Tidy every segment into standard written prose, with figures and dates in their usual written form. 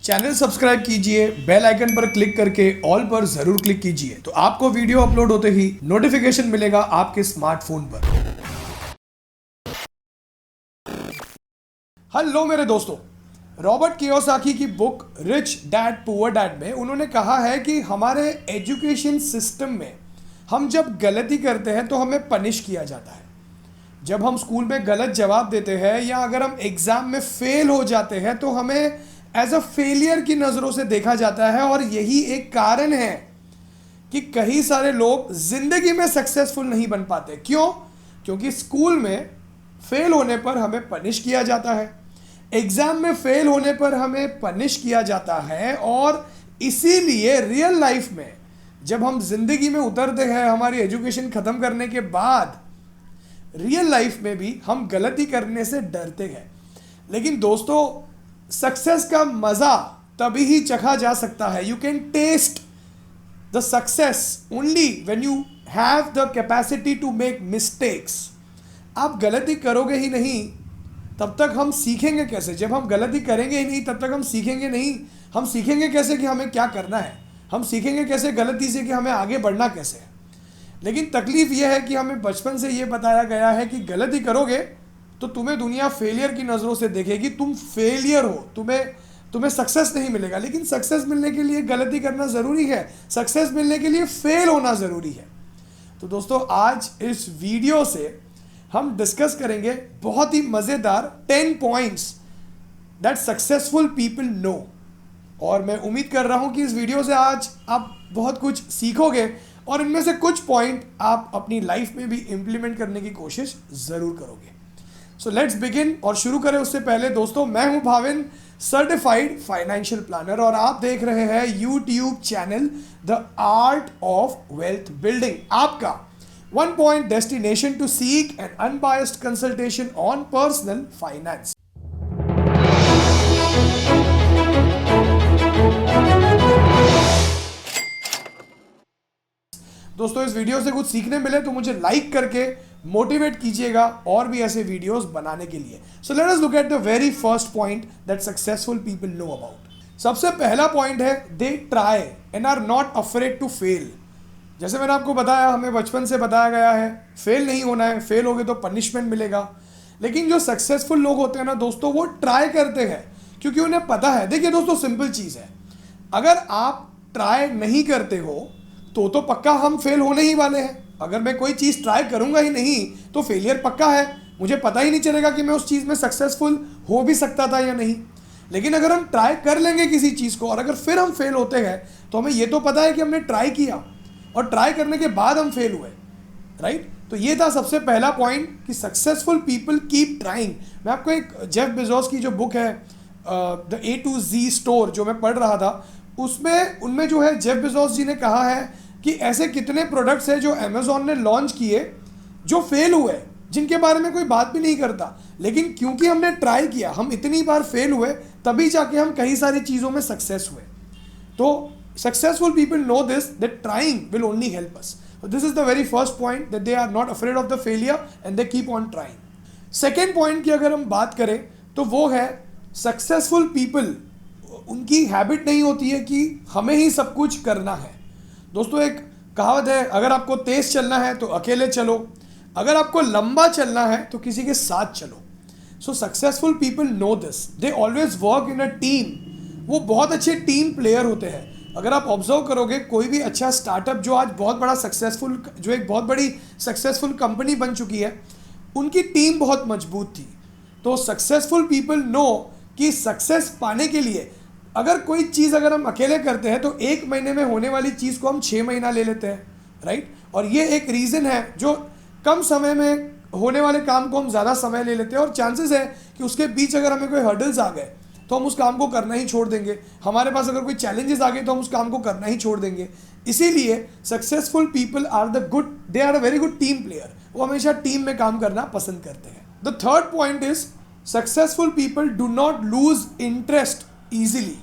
Channel subscribe कीजिए, bell icon पर click करके ऑल पर जरूर क्लिक कीजिए तो आपको वीडियो अपलोड होते ही नोटिफिकेशन मिलेगा आपके स्मार्टफोन पर। हेलो मेरे दोस्तों, रॉबर्ट कियोसाकी की book rich dad poor dad में उन्होंने कहा है कि हमारे एजुकेशन सिस्टम में हम जब गलती करते हैं तो हमें पनिश किया जाता है। जब हम स्कूल में गलत जवाब देते हैं या अगर हम एग्ज़ाम में फेल हो जाते हैं तो हमें एज अ फेलियर की नज़रों से देखा जाता है। और यही एक कारण है कि कई सारे लोग ज़िंदगी में सक्सेसफुल नहीं बन पाते। क्यों? क्योंकि स्कूल में फेल होने पर हमें पनिश किया जाता है, एग्ज़ाम में फेल होने पर हमें पनिश किया जाता है। और इसीलिए रियल लाइफ में जब हम ज़िंदगी में उतरते हैं, हमारी एजुकेशन ख़त्म करने के बाद रियल लाइफ में भी हम गलती करने से डरते हैं। लेकिन दोस्तों, सक्सेस का मज़ा तभी ही चखा जा सकता है। You can taste the success only when you have the capacity to make mistakes. आप गलती करोगे ही नहीं तब तक हम सीखेंगे कैसे? जब हम गलती करेंगे ही नहीं तब तक हम सीखेंगे नहीं। हम सीखेंगे कैसे कि हमें क्या करना है? हम सीखेंगे कैसे गलती से कि हमें आगे बढ़ना कैसे है? लेकिन तकलीफ यह है कि हमें बचपन से ये बताया गया है कि गलती करोगे तो तुम्हें दुनिया फेलियर की नज़रों से देखेगी, तुम फेलियर हो, तुम्हें सक्सेस नहीं मिलेगा। लेकिन सक्सेस मिलने के लिए गलती करना ज़रूरी है, सक्सेस मिलने के लिए फेल होना ज़रूरी है। तो दोस्तों, आज इस वीडियो से हम डिस्कस करेंगे बहुत ही मज़ेदार 10 points that successful people no. और मैं उम्मीद कर रहा हूँ कि इस वीडियो से आज आप बहुत कुछ सीखोगे और इनमें से कुछ पॉइंट आप अपनी लाइफ में भी इम्प्लीमेंट करने की कोशिश ज़रूर करोगे। So let's begin. और शुरू करें उससे पहले दोस्तों, मैं हूं भाविन, सर्टिफाइड फाइनेंशियल प्लानर, और आप देख रहे हैं YouTube channel the art of wealth building, आपका one point destination to seek an unbiased consultation on personal finance. दोस्तों, इस वीडियो से कुछ सीखने मिले तो मुझे लाइक करके मोटिवेट कीजिएगा और भी ऐसे वीडियोस बनाने के लिए। So let us look at the very first point that successful people know about. सबसे पहला पॉइंट है they try and are not afraid to fail. जैसे मैंने आपको बताया, हमें बचपन से बताया गया है फेल नहीं होना है, फेल होगे तो पनिशमेंट मिलेगा। लेकिन जो सक्सेसफुल लोग होते हैं ना दोस्तों, वो ट्राई करते हैं क्योंकि उन्हें पता है। देखिए दोस्तों, सिंपल चीज़ है, अगर आप ट्राई नहीं करते हो तो पक्का हम फेल होने ही वाले हैं। अगर मैं कोई चीज़ ट्राई करूंगा ही नहीं तो फेलियर पक्का है। मुझे पता ही नहीं चलेगा कि मैं उस चीज़ में सक्सेसफुल हो भी सकता था या नहीं। लेकिन अगर हम ट्राई कर लेंगे किसी चीज़ को और अगर फिर हम फेल होते हैं तो हमें ये तो पता है कि हमने ट्राई किया और ट्राई करने के बाद हम फेल हुए, राइट? तो ये था सबसे पहला पॉइंट कि सक्सेसफुल पीपल कीप ट्राइंग। मैं आपको एक जेफ बेजोस की जो बुक है the A to Z store, जो मैं पढ़ रहा था, उनमें जो है जेफ बेजोस जी ने कहा है कि ऐसे कितने प्रोडक्ट्स हैं जो अमेज़ॉन ने लॉन्च किए जो फेल हुए, जिनके बारे में कोई बात भी नहीं करता। लेकिन क्योंकि हमने ट्राई किया, हम इतनी बार फेल हुए, तभी जाके हम कई सारी चीज़ों में सक्सेस हुए। तो successful people know this, that trying will only help us. This is the very first point, that they are not afraid of the failure and they keep on trying. Second point की अगर हम बात करें तो वो है successful people, उनकी habit नहीं होती है कि हमें ही सब कुछ करना है। दोस्तों, एक कहावत है, अगर आपको तेज चलना है तो अकेले चलो, अगर आपको लंबा चलना है तो किसी के साथ चलो। So successful people know this, they always work in a team. वो बहुत अच्छे टीम प्लेयर होते हैं। अगर आप ऑब्जर्व करोगे, कोई भी अच्छा स्टार्टअप जो आज बहुत बड़ा सक्सेसफुल, जो एक बहुत बड़ी सक्सेसफुल कंपनी बन चुकी है, उनकी टीम बहुत मजबूत थी। तो सक्सेसफुल पीपल नो कि सक्सेस पाने के लिए अगर कोई चीज़ अगर हम अकेले करते हैं तो 1 महीने में होने वाली चीज़ को हम 6 महीना ले लेते हैं, राइट? और ये एक रीज़न है जो कम समय में होने वाले काम को हम ज़्यादा समय ले लेते हैं और चांसेस है कि उसके बीच अगर हमें कोई हर्डल्स आ गए तो हम उस काम को करना ही छोड़ देंगे। हमारे पास अगर कोई चैलेंजेस आ गए तो हम उस काम को करना ही छोड़ देंगे। इसीलिए successful people are they are a very good team player. वो हमेशा टीम में काम करना पसंद करते हैं। The third point is successful people do not lose interest easily.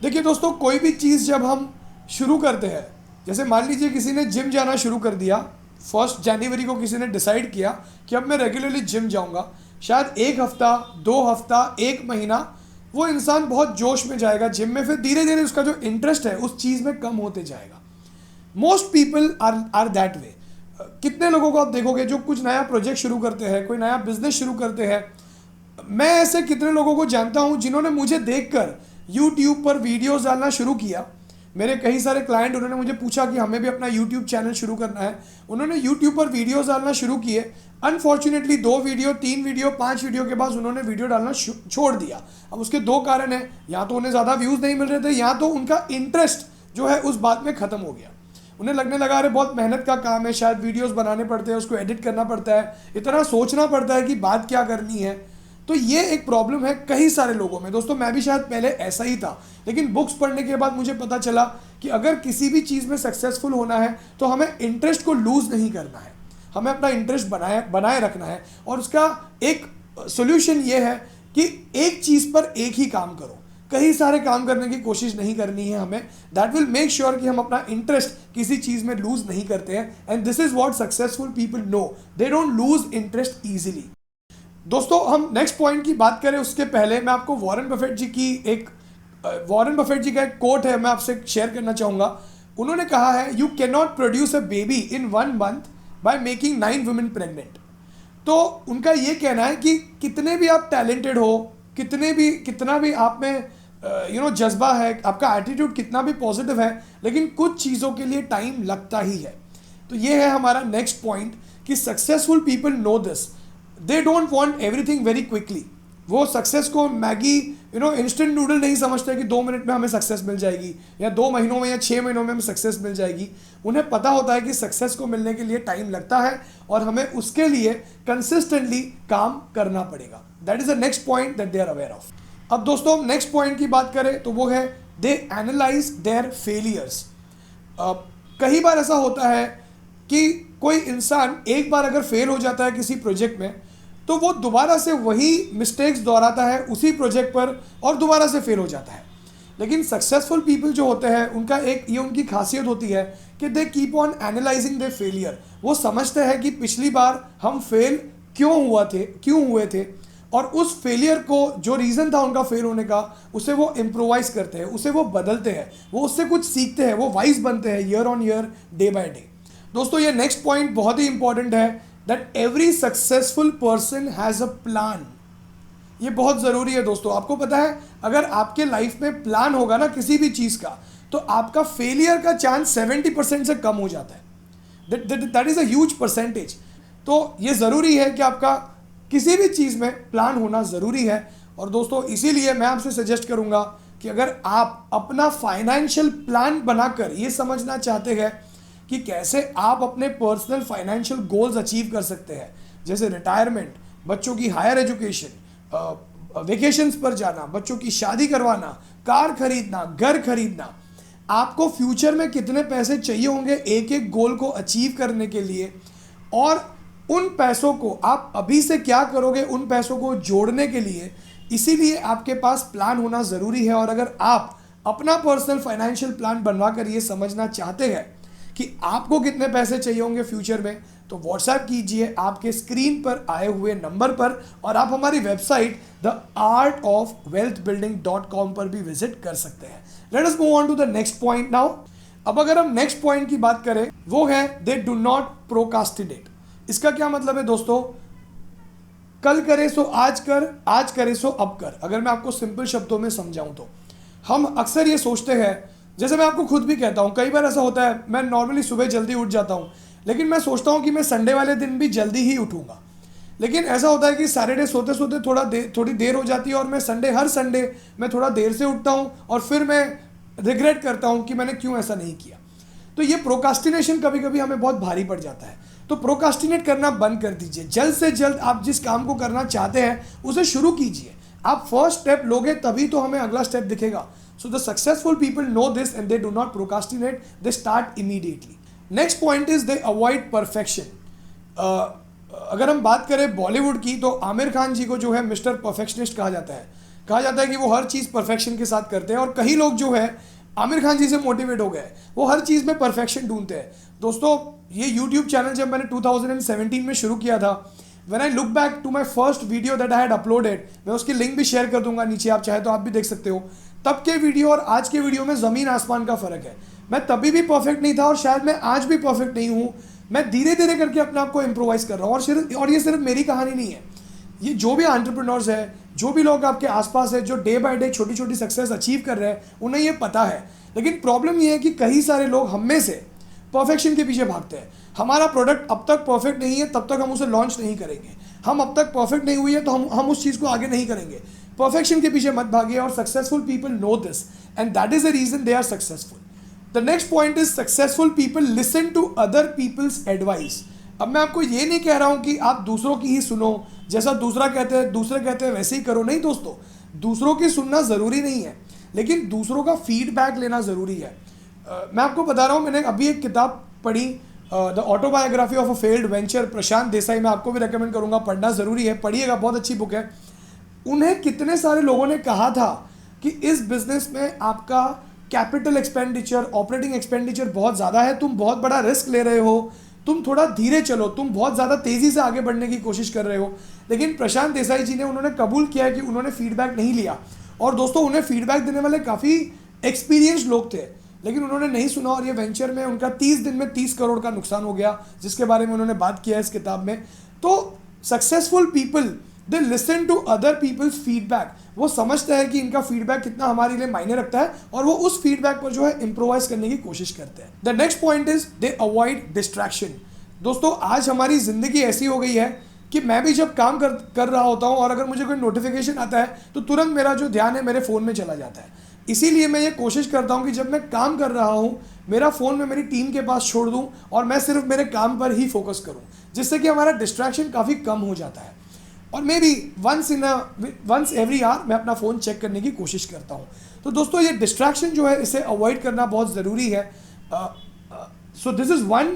देखिए दोस्तों, कोई भी चीज़ जब हम शुरू करते हैं, जैसे मान लीजिए किसी ने जिम जाना शुरू कर दिया, 1 जनवरी को किसी ने डिसाइड किया कि अब मैं रेगुलरली जिम जाऊंगा। शायद 1 हफ्ता, 2 हफ्ता, 1 महीना वो इंसान बहुत जोश में जाएगा जिम में, फिर धीरे धीरे उसका जो इंटरेस्ट है उस चीज़ में कम होते जाएगा। Most people are that way. कितने लोगों को आप देखोगे जो कुछ नया प्रोजेक्ट शुरू करते हैं, कोई नया बिजनेस शुरू करते हैं। मैं ऐसे कितने लोगों को जानता हूं जिन्होंने मुझे देखकर यूट्यूब पर वीडियोस डालना शुरू किया। मेरे कई सारे क्लाइंट, उन्होंने मुझे पूछा कि हमें भी अपना यूट्यूब चैनल शुरू करना है। उन्होंने यूट्यूब पर वीडियोस डालना शुरू किए। अनफॉर्चुनेटली 2 वीडियो, 3 वीडियो, 5 वीडियो के बाद उन्होंने वीडियो डालना छोड़ दिया। अब उसके 2 कारण हैं, या तो उन्हें ज़्यादा व्यूज़ नहीं मिल रहे थे, या तो उनका इंटरेस्ट जो है उस बात में ख़त्म हो गया। उन्हें लगने लगा अरे बहुत मेहनत का काम है, शायद वीडियोस बनाने पड़ते हैं, उसको एडिट करना पड़ता है, इतना सोचना पड़ता है कि बात क्या करनी है। तो ये एक प्रॉब्लम है कई सारे लोगों में। दोस्तों मैं भी शायद पहले ऐसा ही था, लेकिन बुक्स पढ़ने के बाद मुझे पता चला कि अगर किसी भी चीज़ में सक्सेसफुल होना है तो हमें इंटरेस्ट को लूज़ नहीं करना है, हमें अपना इंटरेस्ट बनाए रखना है। और उसका एक सोल्यूशन ये है कि एक चीज़ पर एक ही काम करो, कई सारे काम करने की कोशिश नहीं करनी है हमें। दैट विल मेक श्योर कि हम अपना इंटरेस्ट किसी चीज़ में लूज नहीं करते हैं। And this is what successful people no, they don't lose interest easily. दोस्तों हम नेक्स्ट पॉइंट की बात करें उसके पहले मैं आपको वॉरेन बफेट जी का एक कोट है, मैं आपसे शेयर करना चाहूँगा। उन्होंने कहा है, you can not produce a baby in 1 month by making 9 women pregnant. तो उनका ये कहना है कि कितने भी आप टैलेंटेड हो, कितना भी आप में जज्बा है, आपका एटीट्यूड कितना भी पॉजिटिव है, लेकिन कुछ चीज़ों के लिए टाइम लगता ही है। तो ये है हमारा नेक्स्ट पॉइंट कि successful people know this, they don't want everything very quickly. वो सक्सेस को मैगी इंस्टेंट नूडल नहीं समझते कि 2 मिनट में हमें सक्सेस मिल जाएगी, या 2 महीनों में या 6 महीनों में हमें सक्सेस मिल जाएगी। उन्हें पता होता है कि सक्सेस को मिलने के लिए टाइम लगता है और हमें उसके लिए कंसिस्टेंटली काम करना पड़ेगा। That is the next point that they are aware of. अब दोस्तों नेक्स्ट पॉइंट की बात करें तो वो है दे एनालाइज देयर फेलियर्स। कई बार ऐसा होता है कि कोई इंसान एक बार अगर फेल हो जाता है किसी प्रोजेक्ट में, तो वो दोबारा से वही मिस्टेक्स दोहराता है उसी प्रोजेक्ट पर और दोबारा से फेल हो जाता है। लेकिन सक्सेसफुल पीपल जो होते हैं उनका ये उनकी खासियत होती है कि they keep on analysing their failure. वो समझते हैं कि पिछली बार हम फेल क्यों हुए थे, और उस फेलियर को, जो रीज़न था उनका फेल होने का, उसे वो इम्प्रोवाइज करते हैं, उसे वो बदलते हैं, वो उससे कुछ सीखते हैं, वो वाइज बनते हैं year on year, day by day. दोस्तों ये नेक्स्ट पॉइंट बहुत ही इंपॉर्टेंट है, that every successful person has a plan. ये बहुत ज़रूरी है दोस्तों। आपको पता है अगर आपके लाइफ में प्लान होगा ना किसी भी चीज़ का, तो आपका फेलियर का चांस 70% से कम हो जाता है। That is a huge percentage. तो ये ज़रूरी है कि आपका किसी भी चीज़ में प्लान होना ज़रूरी है। और दोस्तों इसीलिए मैं आपसे सजेस्ट करूँगा कि अगर आप अपना फाइनेंशियल प्लान बनाकर ये समझना चाहते हैं कि कैसे आप अपने पर्सनल फाइनेंशियल गोल्स अचीव कर सकते हैं, जैसे रिटायरमेंट, बच्चों की हायर एजुकेशन, वेकेशंस पर जाना, बच्चों की शादी करवाना, कार खरीदना, घर खरीदना, आपको फ्यूचर में कितने पैसे चाहिए होंगे एक एक गोल को अचीव करने के लिए, और उन पैसों को आप अभी से क्या करोगे उन पैसों को जोड़ने के लिए। इसीलिए आपके पास प्लान होना ज़रूरी है। और अगर आप अपना पर्सनल फाइनेंशियल प्लान बनवा कर ये समझना चाहते हैं कि आपको कितने पैसे चाहिए होंगे फ्यूचर में, तो व्हाट्सएप कीजिए आपके स्क्रीन पर आए हुए नंबर पर, और आप हमारी वेबसाइट theartofwealthbuilding.com पर भी विजिट कर सकते हैं। Let us move on to the next point now. अब अगर हम नेक्स्ट पॉइंट की बात करें, वो है दे डू नॉट प्रोकास्टिनेट। इसका क्या मतलब है दोस्तों? कल करे सो आज कर, आज करे सो अब कर। अगर मैं आपको सिंपल शब्दों में समझाऊं तो हम अक्सर ये सोचते हैं, जैसे मैं आपको खुद भी कहता हूँ, कई बार ऐसा होता है मैं नॉर्मली सुबह जल्दी उठ जाता हूँ, लेकिन मैं सोचता हूँ कि मैं संडे वाले दिन भी जल्दी ही उठूँगा। लेकिन ऐसा होता है कि सैटरडे सोते सोते थोड़ी देर हो जाती है, और मैं हर संडे मैं थोड़ा देर से उठता हूँ, और फिर मैं रिग्रेट करता हूँ कि मैंने क्यों ऐसा नहीं किया। तो ये प्रोकास्टिनेशन कभी कभी हमें बहुत भारी पड़ जाता है। तो प्रोकास्टिनेट करना बंद कर दीजिए। जल्द से जल्द आप जिस काम को करना चाहते हैं उसे शुरू कीजिए। आप फर्स्ट स्टेप लोगे तभी तो हमें अगला स्टेप दिखेगा। So the successful people know this and they do not procrastinate, they start immediately. Next point is they avoid perfection. अगर हम बात करें बॉलीवुड की, तो आमिर खान जी को जो है मिस्टर परफेक्शनिस्ट कहा जाता है कि वो हर चीज़ परफेक्शन के साथ करते हैं। और कई लोग जो है आमिर खान जी से मोटिवेट हो गए, वो हर चीज़ में परफेक्शन ढूंढते हैं। दोस्तों ये यूट्यूब चैनल जब मैंने 2017 में शुरू किया था, when I look back to my first video that I had uploaded, मैं उसकी लिंक भी शेयर कर दूंगा नीचे, आप चाहे तो आप भी देख सकते हो। तब के वीडियो और आज के वीडियो में ज़मीन आसमान का फ़र्क है। मैं तभी भी परफेक्ट नहीं था और शायद मैं आज भी परफेक्ट नहीं हूँ। मैं धीरे धीरे करके अपने आप को इम्प्रोवाइज कर रहा हूँ। और ये सिर्फ मेरी कहानी नहीं है, ये जो भी एंटरप्रेन्योर्स है, जो भी लोग आपके आसपास है, जो डे बाय डे छोटी छोटी सक्सेस अचीव कर रहे हैं, उन्हें ये पता है। लेकिन प्रॉब्लम ये है कि कई सारे लोग हम में से परफेक्शन के पीछे भागते हैं। हमारा प्रोडक्ट अब तक परफेक्ट नहीं है, तब तक हम उसे लॉन्च नहीं करेंगे। हम अब तक परफेक्ट नहीं हुई है तो हम उस चीज़ को आगे नहीं करेंगे। परफेक्शन के पीछे मत भागिए, और successful people know this and that is the reason they are successful. The next point is successful people listen to other people's advice. अब मैं आपको ये नहीं कह रहा हूँ कि आप दूसरों की ही सुनो, जैसा दूसरे कहते हैं वैसे ही करो। नहीं दोस्तों, दूसरों की सुनना ज़रूरी नहीं है, लेकिन दूसरों का फीडबैक लेना ज़रूरी है। मैं आपको बता रहा हूँ, मैंने अभी एक किताब पढ़ी, the autobiography of a failed venture, Prashant Desai. मैं आपको भी रेकमेंड करूँगा, पढ़ना ज़रूरी है, पढ़िएगा, बहुत अच्छी बुक है। उन्हें कितने सारे लोगों ने कहा था कि इस बिजनेस में आपका कैपिटल एक्सपेंडिचर, ऑपरेटिंग एक्सपेंडिचर बहुत ज़्यादा है, तुम बहुत बड़ा रिस्क ले रहे हो, तुम थोड़ा धीरे चलो, तुम बहुत ज़्यादा तेज़ी से आगे बढ़ने की कोशिश कर रहे हो। लेकिन प्रशांत देसाई जी ने, उन्होंने कबूल किया कि उन्होंने फीडबैक नहीं लिया। और दोस्तों, उन्हें फीडबैक देने वाले काफ़ी एक्सपीरियंस्ड लोग थे, लेकिन उन्होंने नहीं सुना, और ये वेंचर में उनका 30 दिन में 30 करोड़ का नुकसान हो गया, जिसके बारे में उन्होंने बात किया है इस किताब में। तो successful people they listen to other people's feedback. वो समझते हैं कि इनका फीडबैक कितना हमारे लिए मायने रखता है, और वो उस फीडबैक पर जो है इम्प्रोवाइज करने की कोशिश करते हैं। The next point is they avoid distraction. दोस्तों, आज हमारी ज़िंदगी ऐसी हो गई है कि मैं भी जब काम कर रहा होता हूँ और अगर मुझे कोई नोटिफिकेशन आता है तो तुरंत मेरा जो ध्यान है मेरे फ़ोन में चला जाता है। इसीलिए मैं ये कोशिश करता हूँ कि जब मैं काम कर रहा हूँ, मेरा फ़ोन में मेरी टीम के पास छोड़ दूँ और मैं सिर्फ मेरे काम पर ही फोकस करूँ, जिससे कि हमारा डिस्ट्रैक्शन काफ़ी कम हो जाता है। और maybe once every hour मैं अपना फ़ोन चेक करने की कोशिश करता हूँ। तो दोस्तों, ये डिस्ट्रैक्शन जो है, इसे अवॉइड करना बहुत ज़रूरी है। So this is one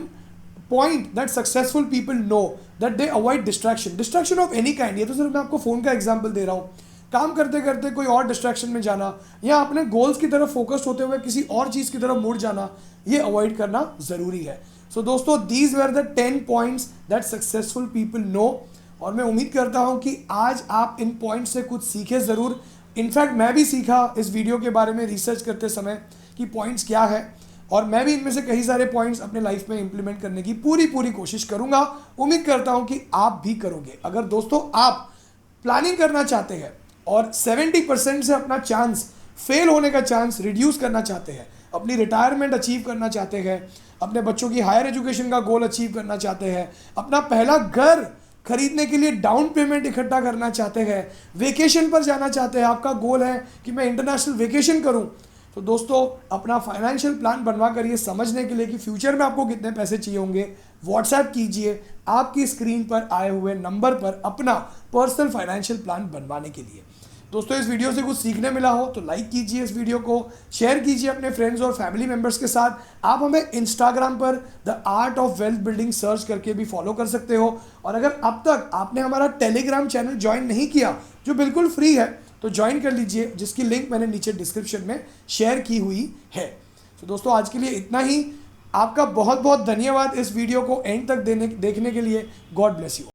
point that successful people no, that they avoid distraction of any kind. ये तो सिर्फ मैं आपको फ़ोन का एग्जाम्पल दे रहा हूँ। काम करते करते कोई और डिस्ट्रैक्शन में जाना, या अपने गोल्स की तरफ फोकस्ड होते हुए किसी और चीज़ की तरफ मुड़ जाना, ये अवॉइड करना ज़रूरी है। सो दोस्तों, these were the 10 points that successful people no. और मैं उम्मीद करता हूँ कि आज आप इन पॉइंट्स से कुछ सीखे ज़रूर। इनफैक्ट मैं भी सीखा इस वीडियो के बारे में रिसर्च करते समय कि पॉइंट्स क्या है, और मैं भी इनमें से कई सारे पॉइंट्स अपने लाइफ में इंप्लीमेंट करने की पूरी कोशिश करूँगा। उम्मीद करता हूँ कि आप भी करोगे। अगर दोस्तों आप प्लानिंग करना चाहते हैं और 70% से अपना चांस, फेल होने का चांस रिड्यूस करना चाहते हैं, अपनी रिटायरमेंट अचीव करना चाहते हैं, अपने बच्चों की हायर एजुकेशन का गोल अचीव करना चाहते हैं, अपना पहला घर खरीदने के लिए डाउन पेमेंट इकट्ठा करना चाहते हैं, वेकेशन पर जाना चाहते हैं, आपका गोल है कि मैं इंटरनेशनल वेकेशन करूं, तो दोस्तों अपना फाइनेंशियल प्लान बनवा कर ये समझने के लिए कि फ्यूचर में आपको कितने पैसे चाहिए होंगे, व्हाट्सएप कीजिए आपकी स्क्रीन पर आए हुए नंबर पर अपना पर्सनल फाइनेंशियल प्लान बनवाने के लिए। दोस्तों, इस वीडियो से कुछ सीखने मिला हो तो लाइक कीजिए, इस वीडियो को शेयर कीजिए अपने फ्रेंड्स और फैमिली मेम्बर्स के साथ। आप हमें इंस्टाग्राम पर the art of wealth building search करके भी फॉलो कर सकते हो। और अगर अब तक आपने हमारा टेलीग्राम चैनल ज्वाइन नहीं किया, जो बिल्कुल फ्री है, तो ज्वाइन कर लीजिए, जिसकी लिंक मैंने नीचे डिस्क्रिप्शन में शेयर की हुई है। तो दोस्तों, आज के लिए इतना ही। आपका बहुत बहुत धन्यवाद इस वीडियो को एंड तक देखने के लिए। God bless you.